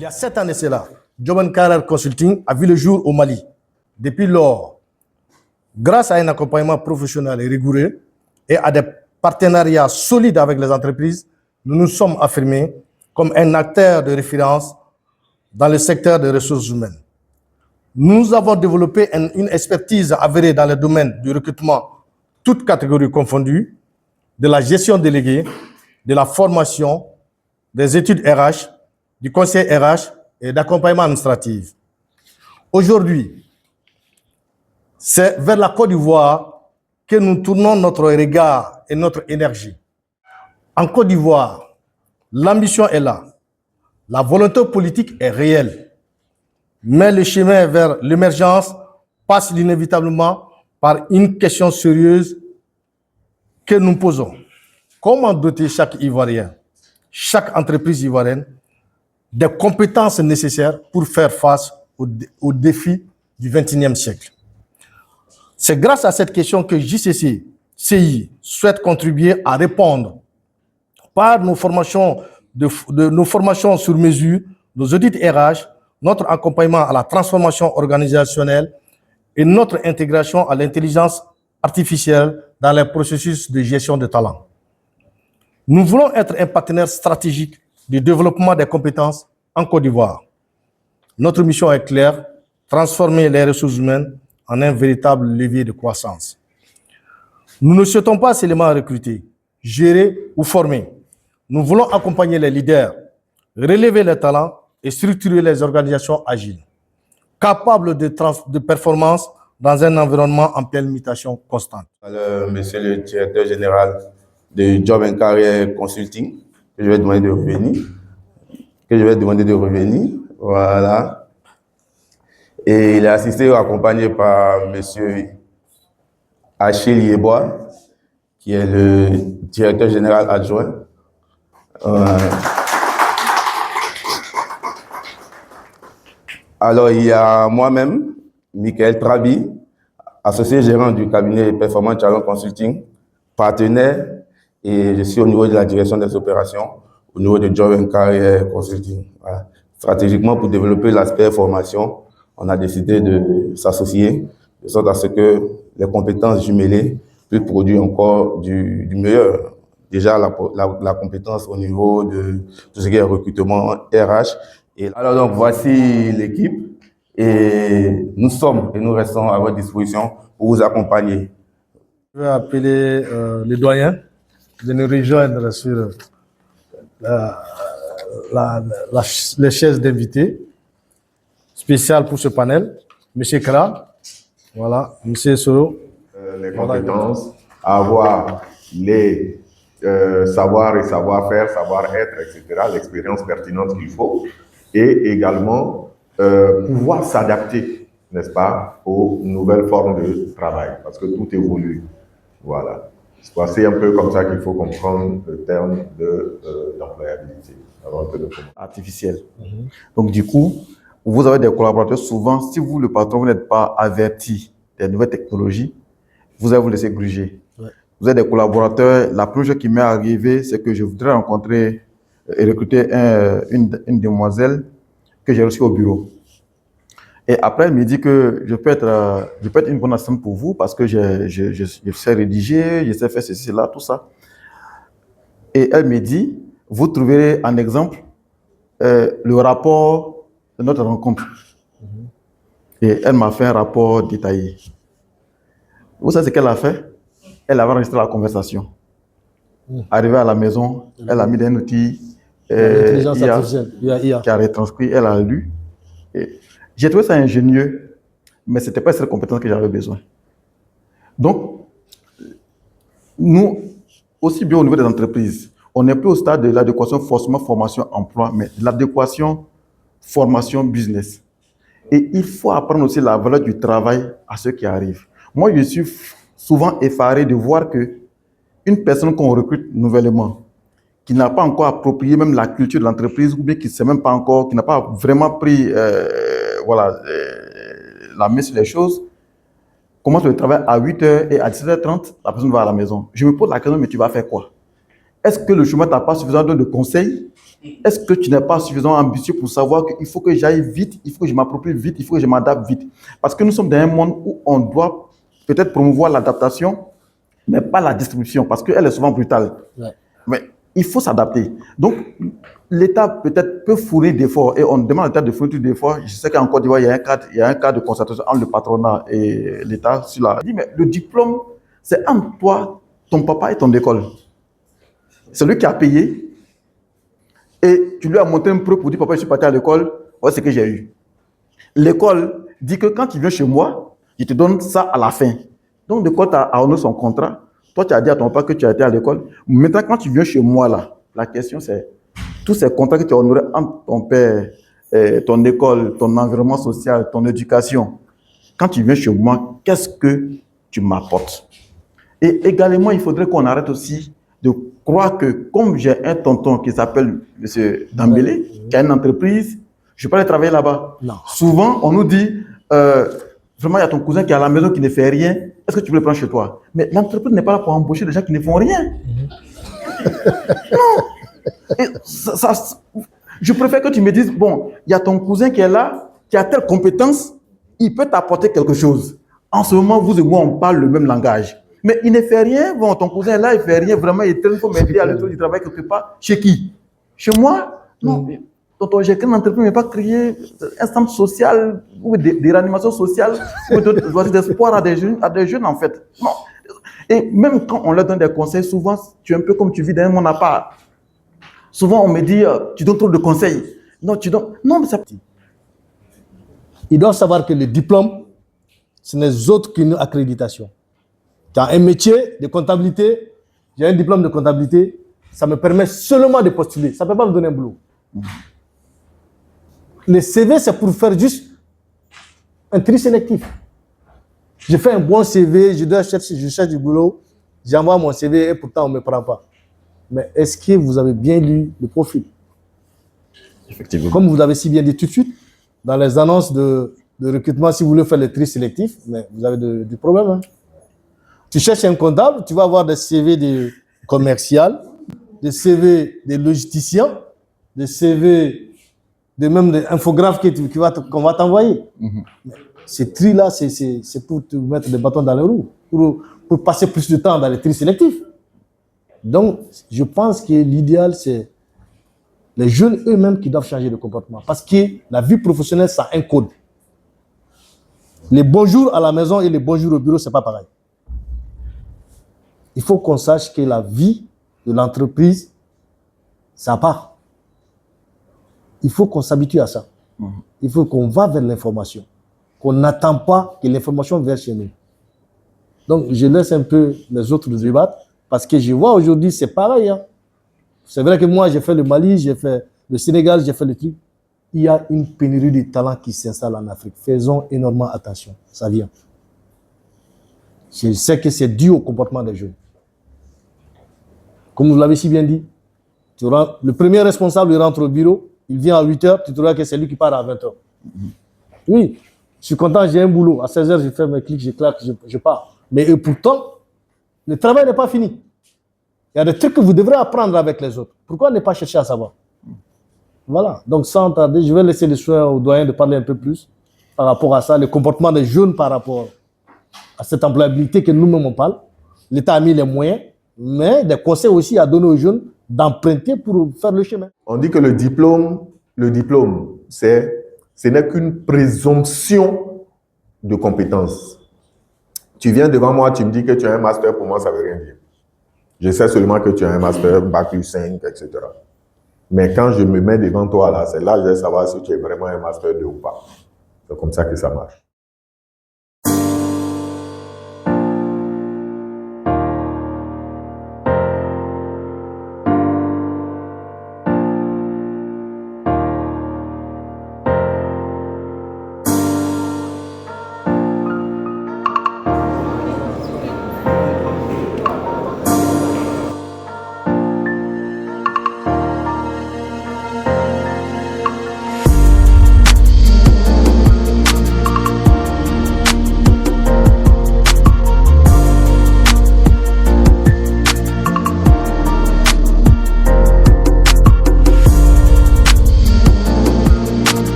Il y a 7 ans de cela, Joban Carrer Consulting a vu le jour au Mali. Depuis lors, grâce à un accompagnement professionnel et rigoureux et à des partenariats solides avec les entreprises, nous nous sommes affirmés comme un acteur de référence dans le secteur des ressources humaines. Nous avons développé une expertise avérée dans le domaine du recrutement, toutes catégories confondues, de la gestion déléguée, de la formation, des études RH, du conseil RH et d'accompagnement administratif. Aujourd'hui, c'est vers la Côte d'Ivoire que nous tournons notre regard et notre énergie. En Côte d'Ivoire, l'ambition est là, la volonté politique est réelle, mais le chemin vers l'émergence passe inévitablement par une question sérieuse que nous posons. Comment doter chaque Ivoirien, chaque entreprise ivoirienne des compétences nécessaires pour faire face aux défis du XXIe siècle? C'est grâce à cette question que JCC-CI souhaite contribuer à répondre par nos formations, nos formations sur mesure, nos audits RH, notre accompagnement à la transformation organisationnelle et notre intégration à l'intelligence artificielle dans les processus de gestion de talent. Nous voulons être un partenaire stratégique du développement des compétences en Côte d'Ivoire. Notre mission est claire, transformer les ressources humaines en un véritable levier de croissance. Nous ne souhaitons pas seulement recruter, gérer ou former. Nous voulons accompagner les leaders, relever les talents et structurer les organisations agiles, capables de performance dans un environnement en pleine mutation constante. Monsieur le directeur général de Job and Career Consulting, que je vais demander de revenir. Voilà. Et il est assisté ou accompagné par monsieur Achille Yebois, qui est le directeur général adjoint. Alors, il y a moi-même, Michael Trabi, associé gérant du cabinet Performance Challenge Consulting, partenaire, et je suis au niveau de la direction des opérations, au niveau de Job and Career Consulting. Voilà. Stratégiquement, pour développer l'aspect formation, on a décidé de s'associer, de sorte à ce que les compétences jumelées puissent produire encore du meilleur. Déjà, la compétence au niveau de tout ce qui est recrutement RH. Et alors, donc, voici l'équipe. Et nous sommes et nous restons à votre disposition pour vous accompagner. Je vais appeler les doyens de nous rejoindre sur les chaises d'invités spéciales pour ce panel. Monsieur Kra, voilà, Monsieur Soro. Les compétences, avoir les savoir et savoir-faire, savoir-être, etc., l'expérience pertinente qu'il faut, et également pouvoir s'adapter, n'est-ce pas, aux nouvelles formes de travail, parce que tout évolue. Voilà. C'est un peu comme ça qu'il faut comprendre le terme d'employabilité. Artificielle. Donc, du coup, vous avez des collaborateurs, souvent, si vous, le patron, vous n'êtes pas averti des nouvelles technologies, vous allez vous laisser gruger. Ouais. Vous avez des collaborateurs, la première chose qui m'est arrivée, c'est que je voudrais rencontrer et recruter une demoiselle que j'ai reçue au bureau. Et après, elle me dit que je peux être une bonne assistante pour vous parce que je sais rédiger, je sais faire ceci, cela, tout ça. Et elle me dit, vous trouverez en exemple le rapport de notre rencontre. Et elle m'a fait un rapport détaillé. Vous savez ce qu'elle a fait? Elle avait enregistré la conversation. Arrivée à la maison, elle a mis un outil l'intelligence artificielle, IA. Qui a retranscrit, elle a lu. J'ai trouvé ça ingénieux, mais ce n'était pas cette compétence que j'avais besoin. Donc, nous, aussi bien au niveau des entreprises, on n'est plus au stade de l'adéquation forcément formation-emploi, mais l'adéquation formation-business. Et il faut apprendre aussi la valeur du travail à ceux qui arrivent. Moi, je suis souvent effaré de voir qu'une personne qu'on recrute nouvellement, qui n'a pas encore approprié même la culture de l'entreprise, ou bien qui sait même pas encore, qui n'a pas vraiment pris la main sur les choses, commence le travail à 8h et à 17h30, la personne va à la maison. Je me pose la question, mais tu vas faire quoi? Est-ce que le chemin t'a pas suffisamment de conseils? Est-ce que tu n'es pas suffisamment ambitieux pour savoir qu'il faut que j'aille vite, il faut que je m'approprie vite, il faut que je m'adapte vite? Parce que nous sommes dans un monde où on doit peut-être promouvoir l'adaptation, mais pas la distribution, parce qu'elle est souvent brutale. Ouais. Mais il faut s'adapter. Donc, l'État peut-être peut fournir d'efforts, et on demande à l'État de fournir d'efforts. Je sais qu'en Côte d'Ivoire, il y a un cadre de concertation entre le patronat et l'État sur la... Je dis, mais le diplôme, c'est entre toi, ton papa et ton école. C'est lui qui a payé, et tu lui as montré un preuve pour dire, papa, je suis parti à l'école, voilà ce que j'ai eu. L'école dit que quand tu viens chez moi, je te donne ça à la fin. Donc, de quoi tu as honoré son contrat, toi, tu as dit à ton papa que tu as été à l'école. Maintenant, quand tu viens chez moi, là, la question, c'est tous ces contrats que tu as honorés entre ton père, ton école, ton environnement social, ton éducation. Quand tu viens chez moi, qu'est-ce que tu m'apportes? Et également, il faudrait qu'on arrête aussi de croire que, comme j'ai un tonton qui s'appelle M. Dambélé, qui a une entreprise, je ne peux pas aller travailler là-bas. Non. Souvent, on nous dit, vraiment, il y a ton cousin qui est à la maison qui ne fait rien. Est-ce que tu veux le prendre chez toi? Mais l'entreprise n'est pas là pour embaucher des gens qui ne font rien. Non. Et je préfère que tu me dises, bon, il y a ton cousin qui est là, qui a telle compétence, il peut t'apporter quelque chose. En ce moment, vous et moi, on parle le même langage. Mais il ne fait rien. Bon, ton cousin est là, il ne fait rien. Vraiment, il faut m'aider à le tour du travail quelque part. Chez qui? Chez moi? Non. Tonton, j'ai créé une entreprise, mais pas créé un centre social ou des réanimations sociales ou d'espoir à des jeunes, en fait. Non. Et même quand on leur donne des conseils, souvent, tu es un peu comme tu vis dans un monde à part. Souvent, on me dit, tu donnes trop de conseils. Non, tu donnes... Non, mais ça... Ils doivent savoir que le diplôme, ce n'est autre qu'une accréditation. Tu as un métier de comptabilité, j'ai un diplôme de comptabilité, ça me permet seulement de postuler. Ça ne peut pas me donner un boulot. Le CV, c'est pour faire juste un tri sélectif. Je fais un bon CV, je cherche du boulot, j'envoie mon CV et pourtant on ne me prend pas. Mais est-ce que vous avez bien lu le profil? Effectivement. Comme vous l'avez si bien dit tout de suite, dans les annonces de recrutement, si vous voulez faire le tri sélectif, mais vous avez du problème. Hein? Tu cherches un comptable, tu vas avoir des CV de commercial, des CV de logisticiens, des CV de même des infographes qu'on va t'envoyer. Ces tri-là, c'est pour te mettre des bâtons dans les roues, pour passer plus de temps dans les tri sélectifs. Donc, je pense que l'idéal, c'est les jeunes eux-mêmes qui doivent changer de comportement. Parce que la vie professionnelle, ça a un code. Les bonjours à la maison et les bonjours au bureau, ce n'est pas pareil. Il faut qu'on sache que la vie de l'entreprise, ça part. Il faut qu'on s'habitue à ça. Il faut qu'on va vers l'information. Qu'on n'attend pas que l'information vienne chez nous. Donc, je laisse un peu les autres débattre parce que je vois aujourd'hui, c'est pareil. Hein. C'est vrai que moi, j'ai fait le Mali, j'ai fait le Sénégal, j'ai fait le truc. Il y a une pénurie de talents qui s'installe en Afrique. Faisons énormément attention. Ça vient. Je sais que c'est dû au comportement des jeunes. Comme vous l'avez si bien dit, le premier responsable il rentre au bureau, il vient à 8h, tu trouveras que c'est lui qui part à 20h. Oui, je suis content, j'ai un boulot. À 16h, je fais mes clics, je claque, je pars. Mais pourtant, le travail n'est pas fini. Il y a des trucs que vous devrez apprendre avec les autres. Pourquoi ne pas chercher à savoir? Voilà. Donc, sans tarder, je vais laisser le soin au doyen de parler un peu plus par rapport à ça, le comportement des jeunes par rapport à cette employabilité que nous-mêmes on parle. L'État a mis les moyens, mais des conseils aussi à donner aux jeunes d'emprunter pour faire le chemin. On dit que le diplôme, ce n'est qu'une présomption de compétence. Tu viens devant moi, tu me dis que tu as un master, pour moi, ça ne veut rien dire. Je sais seulement que tu as un master, bac plus 5, etc. Mais quand je me mets devant toi, là, c'est là que je vais savoir si tu es vraiment un master 2 ou pas. C'est comme ça que ça marche.